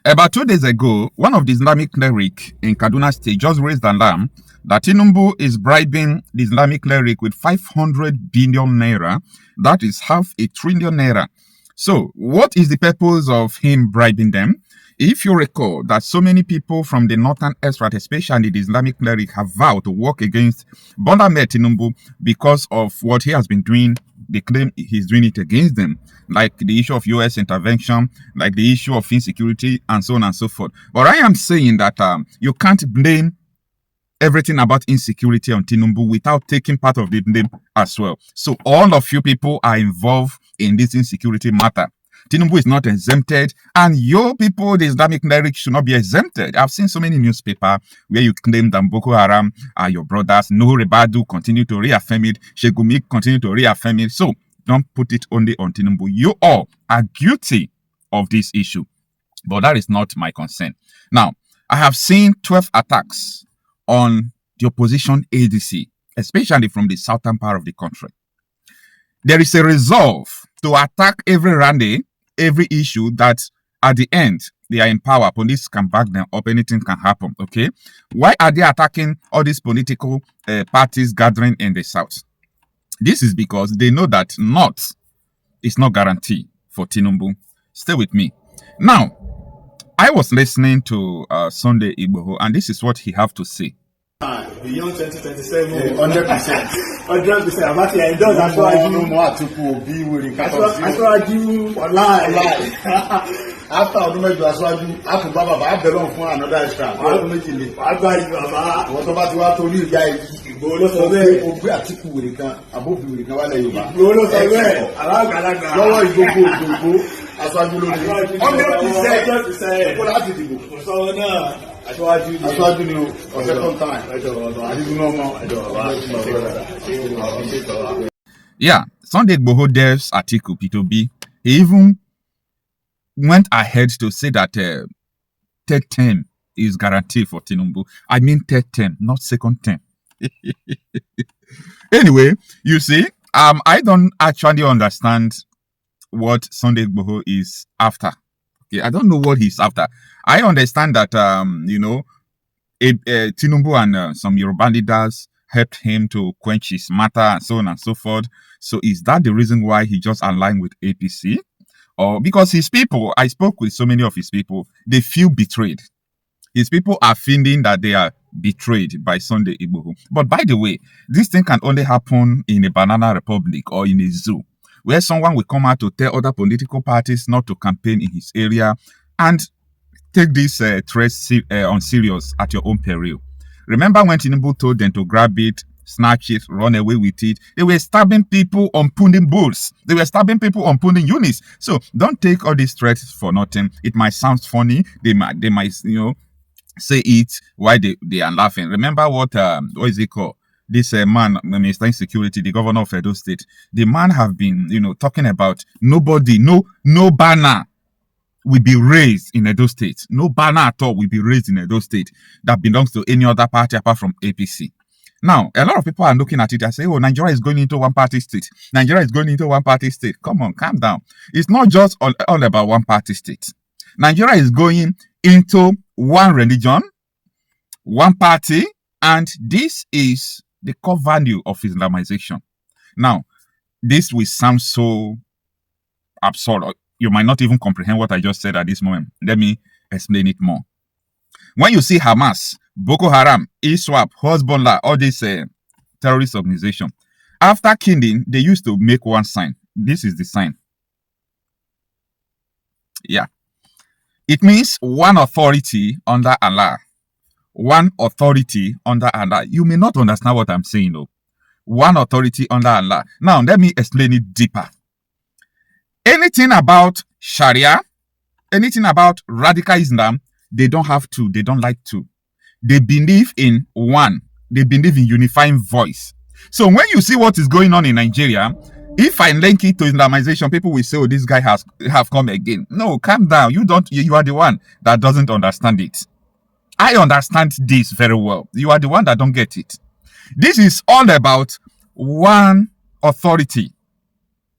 About 2 days ago, one of the Islamic cleric in Kaduna State just raised an alarm that Tinubu is bribing the Islamic cleric with 500 billion naira. That is ½ trillion naira. So, what is the purpose of him bribing them? If you recall that so many people from the northern extract, especially the Islamic cleric, have vowed to work against Bola Tinubu because of what he has been doing. They claim he's doing it against them, like the issue of US intervention, like the issue of insecurity, and so on and so forth. But I am saying that you can't blame everything about insecurity on Tinubu without taking part of the blame as well. So all of you people are involved in this insecurity matter. Tinubu is not exempted, and your people, the Islamic cleric, should not be exempted. I've seen so many newspapers where you claim that Boko Haram are your brothers. Nuhu Ribadu continue to reaffirm it. Shegumi continue to reaffirm it. So don't put it only on Tinubu. You all are guilty of this issue, but that is not my concern. Now, I have seen 12 attacks on the opposition ADC, especially from the southern part of the country. There is a resolve to attack every rally, every issue that at the end they are in power. Police can back them up. Anything can happen. Okay. Why are they attacking all these political parties gathering in the south? This is because they know that North is not guaranteed for Tinubu. Stay with me. Now, I was listening to Sunday Igboho, and this is what he have to say. Beyond 2027, 100%. 100%. About to endorse that's why I do more Atiku be with that's why I do online. After I do make that's why I do after Baba I belong for another extra. I don't make it. I buy you Baba. What about what to you guys? Igboho ló sọ bẹ́ẹ̀. Ogbe Atiku wèrè kan, abobi wèrè kan wà lẹ́yìn Yorùbá. Igboho ló sọ bẹ́ẹ̀. Alágàlaga. Lọ́wọ́ Igboho aṣáájú ló ní. 100%. Kó láti dìbò. Kò sọ náà. Aṣáájú ni o, second time. Yeah, Sunday Igboho devs Atiku P2B. He even went ahead to say that third term is guaranteed for Tinubu. I mean third term, not second term. Anyway, you see, I don't actually understand what Sunday Igboho is after. Okay, I don't know what he's after. I understand that Tinubu and some Yoruba leaders helped him to quench his matter and so on and so forth. So is that the reason why he just aligned with APC? Or because his people, I spoke with so many of his people, they feel betrayed. His people are feeling that they are betrayed by Sunday Igboho. But by the way, this thing can only happen in a banana republic or in a zoo, where someone will come out to tell other political parties not to campaign in his area and take this threat on serious at your own peril. Remember when Tinubu told them to grab it, snatch it, run away with it? They were stabbing people on punding bulls. They were stabbing people on punding units. So don't take all these threats for nothing. It might sound funny. They might say it while they are laughing. Remember what is it called? This man, Minister of Security, the governor of Edo State, the man have been, talking about no banner will be raised in Edo State. No banner at all will be raised in Edo State that belongs to any other party apart from APC. Now, a lot of people are looking at it and say, oh, Nigeria is going into one party state. Nigeria is going into one party state. Come on, calm down. It's not just all about one party state. Nigeria is going into one religion, one party, and this is the core value of Islamization. Now, this will sound so absurd. You might not even comprehend what I just said at this moment. Let me explain it more. When you see Hamas, Boko Haram, ISWAP, Hezbollah, all these terrorist organizations, after killing, they used to make one sign. This is the sign. Yeah. It means one authority under Allah. One authority under Allah. You may not understand what I'm saying, though. One authority under Allah. Now, let me explain it deeper. Anything about Sharia, anything about radical Islam, they don't have to. They don't like to. They believe in one. They believe in unifying voice. So when you see what is going on in Nigeria, if I link it to Islamization, people will say, oh, this guy have come again. No, calm down. You are the one that doesn't understand it. I understand this very well. You are the one that don't get it. This is all about one authority.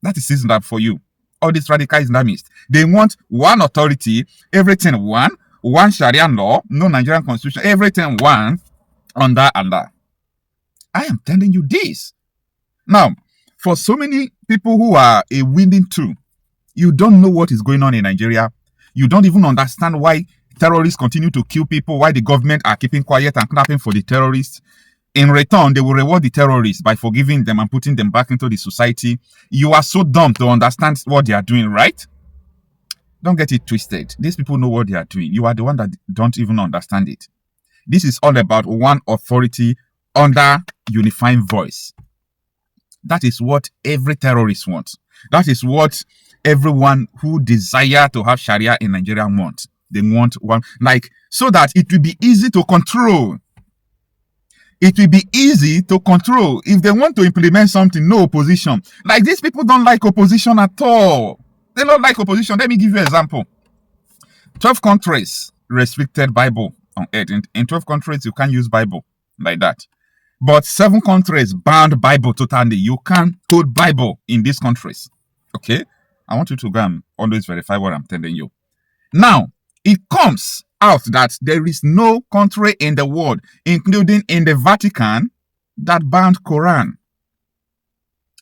That is Islam for you. All these radical Islamists, they want one authority, everything one Sharia law, no Nigerian constitution, everything one, under. I am telling you this. Now, for so many people who are a winning too, you don't know what is going on in Nigeria. You don't even understand why terrorists continue to kill people, why the government are keeping quiet and clapping for the terrorists. In return, they will reward the terrorists by forgiving them and putting them back into the society. You are so dumb to understand what they are doing, right? Don't get it twisted. These people know what they are doing. You are the one that don't even understand it. This is all about one authority under unifying voice. That is what every terrorist wants. That is what everyone who desire to have Sharia in Nigeria wants. They want one, like, so that it will be easy to control. It will be easy to control. If they want to implement something, no opposition. Like, these people don't like opposition at all. They don't like opposition. Let me give you an example. 12 countries restricted Bible on earth. In 12 countries, you can't use Bible like that. But 7 countries banned Bible totally. You can't hold Bible in these countries. Okay? I want you to go and always verify what I'm telling you. Now, it comes out that there is no country in the world, including in the Vatican, that banned Quran.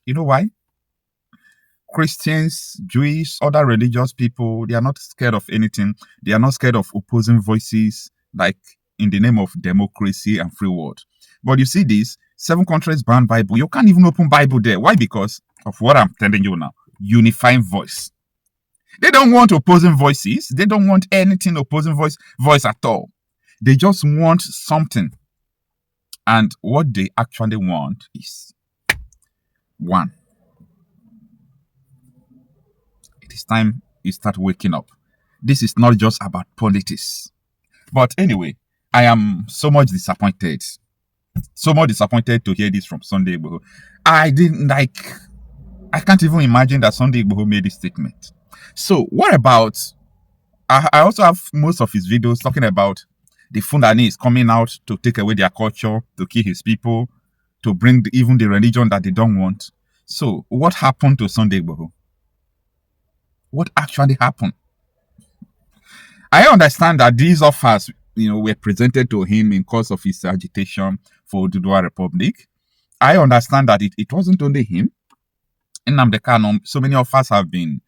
You know why? Christians, Jewish, other religious people, they are not scared of anything. They are not scared of opposing voices, like in the name of democracy and free world. But you see this, 7 countries ban Bible. You can't even open Bible there. Why? Because of what I'm telling you now. Unifying voice. They don't want opposing voices. They don't want anything opposing voice at all. They just want something. And what they actually want is one. It is time you start waking up. This is not just about politics. But anyway, I am so much disappointed. So much disappointed to hear this from Sunday Igboho. I can't even imagine that Sunday Igboho made this statement. So what about, I also have most of his videos talking about the Fulanis coming out to take away their culture, to kill his people, to bring even the religion that they don't want. So what happened to Sunday Igboho? What actually happened? I understand that these offers, were presented to him in course of his agitation for Oduduwa Republic. I understand that it wasn't only him. In Nnamdi Kanu, so many offers have been,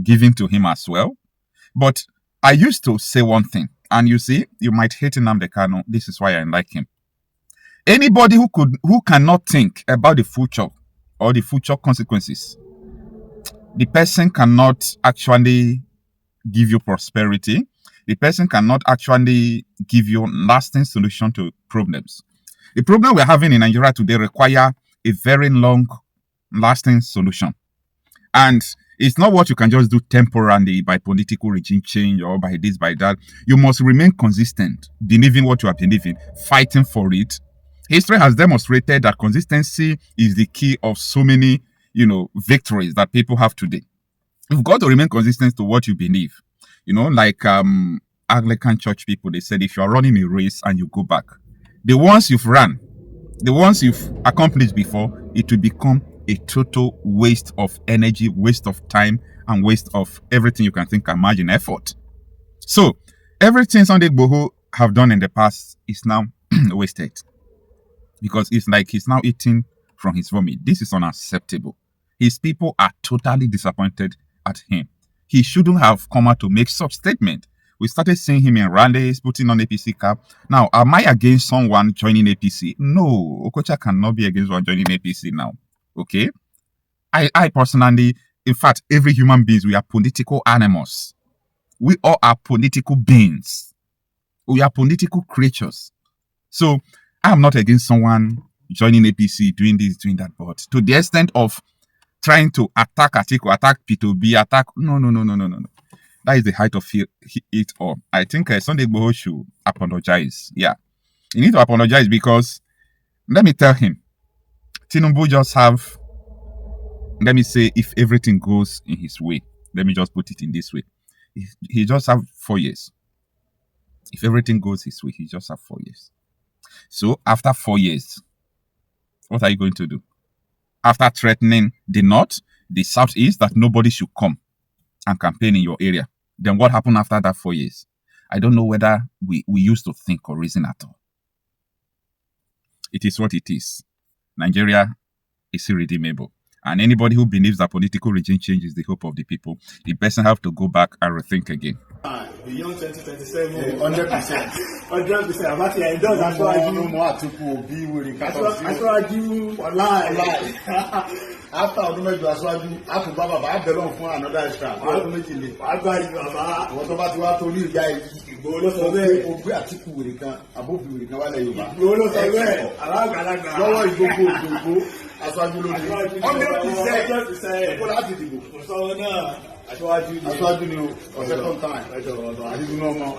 given to him as well. But I used to say one thing, and you see, you might hate Nnamdi Kanu. This is why I like him. Anybody who cannot think about the future or the future consequences, the person cannot actually give you prosperity. The person cannot actually give you lasting solution to problems. The problem we're having in Nigeria today require a very long lasting solution. And it's not what you can just do temporarily by political regime change or by this, by that. You must remain consistent, believing what you are believing, fighting for it. History has demonstrated that consistency is the key of so many, victories that people have today. You've got to remain consistent to what you believe. Like Anglican church people, they said if you are running a race and you go back, the ones you've run, the ones you've accomplished before, it will become a total waste of energy, waste of time, and waste of everything you can think and imagine, effort. So everything Sunday Igboho have done in the past is now wasted, because it's like he's now eating from his vomit. This is unacceptable. His people are totally disappointed at him. He shouldn't have come out to make such statement. We started seeing him in rallies, putting on APC cap. Now, am I against someone joining APC? No, Okocha cannot be against one joining APC now. Okay? I personally, in fact, every human being, we are political animals. We all are political beings. We are political creatures. So, I'm not against someone joining APC, doing this, doing that, but to the extent of trying to attack Atiku, attack P2B, attack... No. That is the height of it all. I think Sunday Igboho should apologize. Yeah. You need to apologize because, let me tell him, Tinubu just have, let me say, if everything goes in his way, let me just put it in this way. He just have 4 years. If everything goes his way, he just have 4 years. So, after 4 years, what are you going to do? After threatening the North, the Southeast that nobody should come and campaign in your area. Then what happened after that 4 years? I don't know whether we used to think or reason at all. It is what it is. Nigeria is irredeemable. And anybody who believes that political regime change is the hope of the people, the person have to go back and rethink again. Beyond 2027, 100%. 100%. About to endorse. That's why I do more Atiku be with the capital. That's why I do online. After ọdún mẹ́jọ aṣáájú àtúbà bàbá abẹ́lọ́ fún another extra ọdún méjìlé àgbà yìí bàbá àwọn tó bá ti wá torí ìyá Ìgbòho ló sọ bẹ́ẹ̀ ó gbé Àtíkù wèrè kan àbófin wèrè kan wálẹ̀ Yorùbá Ìgbòho ló sọ bẹ́ẹ̀ alágbàlagbà lọ́wọ́ Ìgbòho aṣáájú lónìí 100% kó láti dìbò sọ̀rọ̀ náà aṣáájú ni o second time àdìgún náà mọ́.